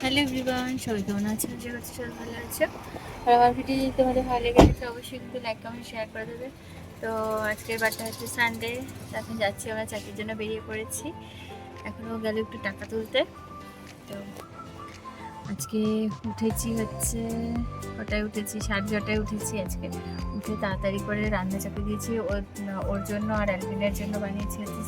Hello everyone, সবাই কেমন আছেন? আশা করছি সবাই ভালো আছে। আর আমার ভিডিও যদি তোমাদের ভালো লেগে থাকে অবশ্যই কিন্তু লাইক কমেন্ট শেয়ার করে দেবে। তো আজকের বারটা হচ্ছে সানডে, এখন যাচ্ছি আমরা চাকরির জন্য বেরিয়ে পড়েছি। এখনও গেলে একটু টাকা তুলতে। তো আজকে উঠেছি হচ্ছে কটায় উঠেছি, 6:30টায় উঠেছি আজকে। উঠে তাড়াতাড়ি করে রান্না চাপিয়ে দিয়েছি ওর জন্য, আর অ্যালবিনের জন্য বানিয়েছি হচ্ছে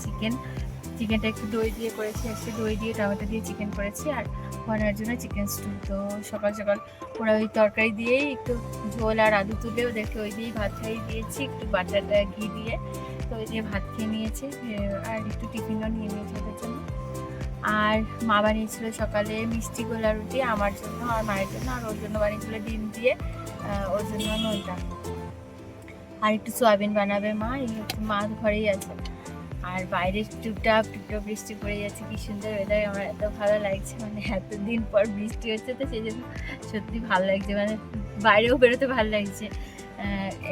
চিকেনটা একটু দই দিয়ে করেছি, আজকে দই দিয়ে টমেটো দিয়ে চিকেন করেছি, আর বানার জন্য চিকেন স্টু। তো সকাল সকাল ওরা ওই তরকারি দিয়েই একটু ঝোল আর আলু তুলে ওদেরকে ওই দিয়েই ভাত খাইয়ে দিয়েছি, একটু বাটারটা ঘি দিয়ে। তো ওই দিয়ে ভাত খেয়ে নিয়েছে, আর একটু টিফিনও নিয়ে নিয়েছে ওদের জন্য। আর মা বানিয়েছিল সকালে মিষ্টি গোলা রুটি আমার জন্য আর মায়ের জন্য, আর ওর জন্য বানিয়েছিল ডিম দিয়ে, ওর জন্য ওইটা। আর একটু সয়াবিন বানাবে মা, এই হচ্ছে মা ঘরেই আছে। আর বাইরে টুপটাপ টুপটাপ বৃষ্টি পড়ে যাচ্ছে, কি সুন্দর ওয়েদার, আমার এত ভালো লাগছে, মানে এতদিন পর বৃষ্টি হচ্ছে, তো সেই জন্য সত্যি ভালো লাগছে, মানে বাইরেও বেরোতে ভালো লাগছে।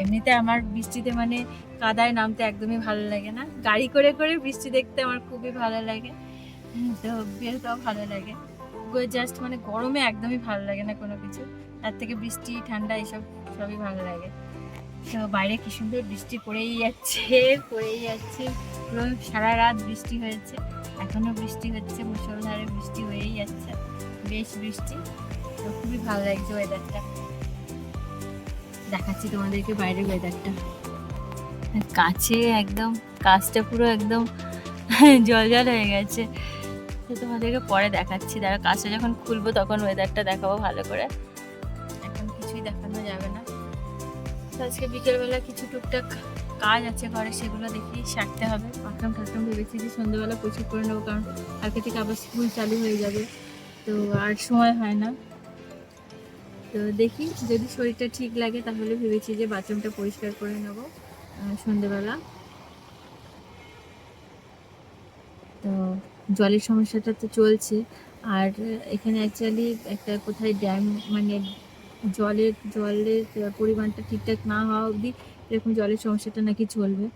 এমনিতে আমার বৃষ্টিতে মানে কাদায় নামতে একদমই ভালো লাগে না, গাড়ি করে করে বৃষ্টি দেখতে আমার খুবই ভালো লাগে। তো বেরোতেও ভালো লাগে, জাস্ট মানে গরমে একদমই ভালো লাগে না কোনো কিছু, তার থেকে বৃষ্টি ঠান্ডা এসব সবই ভালো লাগে। তো বাইরে কি সুন্দর বৃষ্টি পড়েই যাচ্ছে পুরো সারা রাত বৃষ্টি হয়েছে, এখনো বৃষ্টি হচ্ছে, মুষলধারে বৃষ্টি হয়েই যাচ্ছে, বেশ বৃষ্টি। তো খুবই ভালো লাগছে ওয়েদারটা। দেখাচ্ছি তোমাদেরকে বাইরের ওয়েদারটা, কাছে একদম, কাজটা পুরো একদম জল জল হয়ে গেছে। তো তোমাদেরকে পরে দেখাচ্ছি, তারা কাজটা যখন খুলবো তখন ওয়েদারটা দেখাবো ভালো করে, এখন কিছুই দেখানো যাবে না। তো আজকে বিকেলবেলা কিছু টুকটাক কাজ আছে ঘরে, সেগুলো দেখি সারতে হবে। পাখরাম ভেবেছি যে সন্ধ্যেবেলা প্রচুর করে নেবো, কারণ কালকে থেকে আবার স্কুল চালু হয়ে যাবে, তো আর সময় হয় না। তো দেখি যদি শরীরটা ঠিক লাগে তাহলে ভেবেছি যে বাথরুমটা পরিষ্কার করে নেবো সন্ধ্যেবেলা। তো জলের সমস্যাটা তো চলছে, আর এখানে অ্যাকচুয়ালি একটা কোথায় ড্যাম, মানে জলের পরিমাণটা ঠিকঠাক না হওয়া অবধি এরকম জলের সমস্যাটা নাকি চলবে।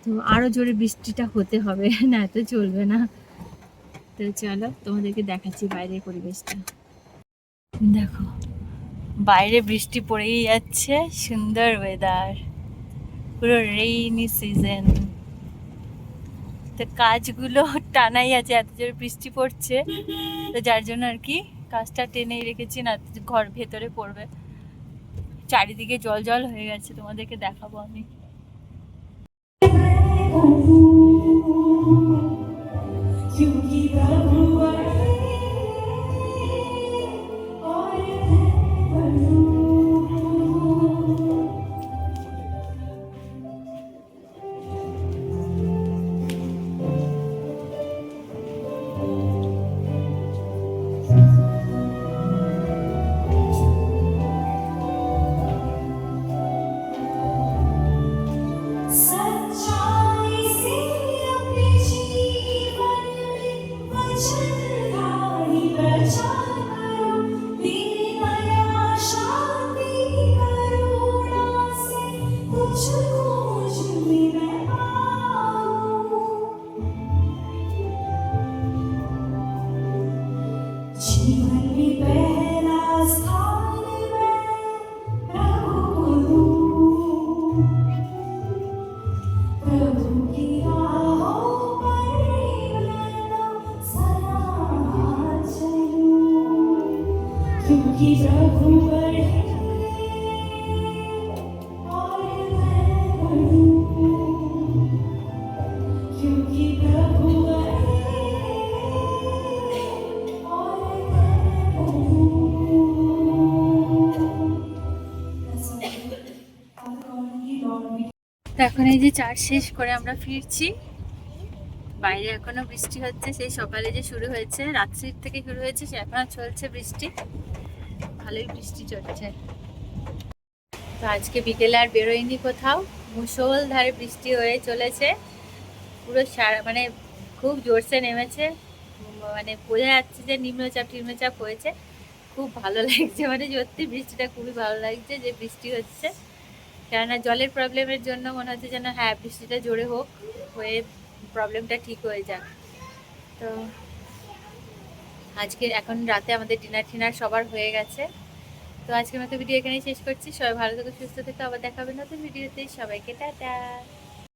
তো আরও জোরে বৃষ্টিটা হতে হবে, না তো চলবে না। তো চলো তোমাদেরকে দেখাচ্ছি বাইরের পরিবেশটা। দেখো বাইরে বৃষ্টি পড়েই যাচ্ছে, সুন্দর ওয়েদার, পুরো রেইনি সিজন। তো কাজগুলো টানাই আছে, এত জোরে বৃষ্টি পড়ছে, তো যার জন্য আর কি কাজটা টেনেই রেখেছি, না ঘর ভেতরে পড়বে। চারিদিকে জল জল হয়ে গেছে, তোমাদেরকে দেখাবো আমি। এখন এই যে চার্জ শেষ করে আমরা ফিরছি, বাইরে এখনো বৃষ্টি হচ্ছে, সেই সকালে যে শুরু হয়েছে, রাত্রির থেকে শুরু হয়েছে, সে এখনো চলছে বৃষ্টি, ভালোই বৃষ্টি চলছে। তো আজকে বিকেলে আর বেরোয়নি কোথাও, মুষলধারে বৃষ্টি হয়ে চলেছে, পুরো সারা মানে খুব জোরসে নেমেছে, মানে বোঝা যাচ্ছে যে নিম্নচাপ হয়েছে। খুব ভালো লাগছে, মানে সত্যি বৃষ্টিটা খুবই ভালো লাগছে যে বৃষ্টি হচ্ছে, কেননা জলের প্রবলেমের জন্য মনে হচ্ছে যেন হ্যাঁ বৃষ্টিটা জোরে হোক, হয়ে প্রবলেমটা ঠিক হয়ে যাক। তো আজকে এখন রাতে আমাদের ডিনার টিনার সবার হয়ে গেছে। তো আজকের মতো ভিডিও এখানেই শেষ করছি। সবাই ভালো থেকো, সুস্থ থেকো, আবার দেখা হবে নতুন ভিডিওতে। সবাইকে টাটা।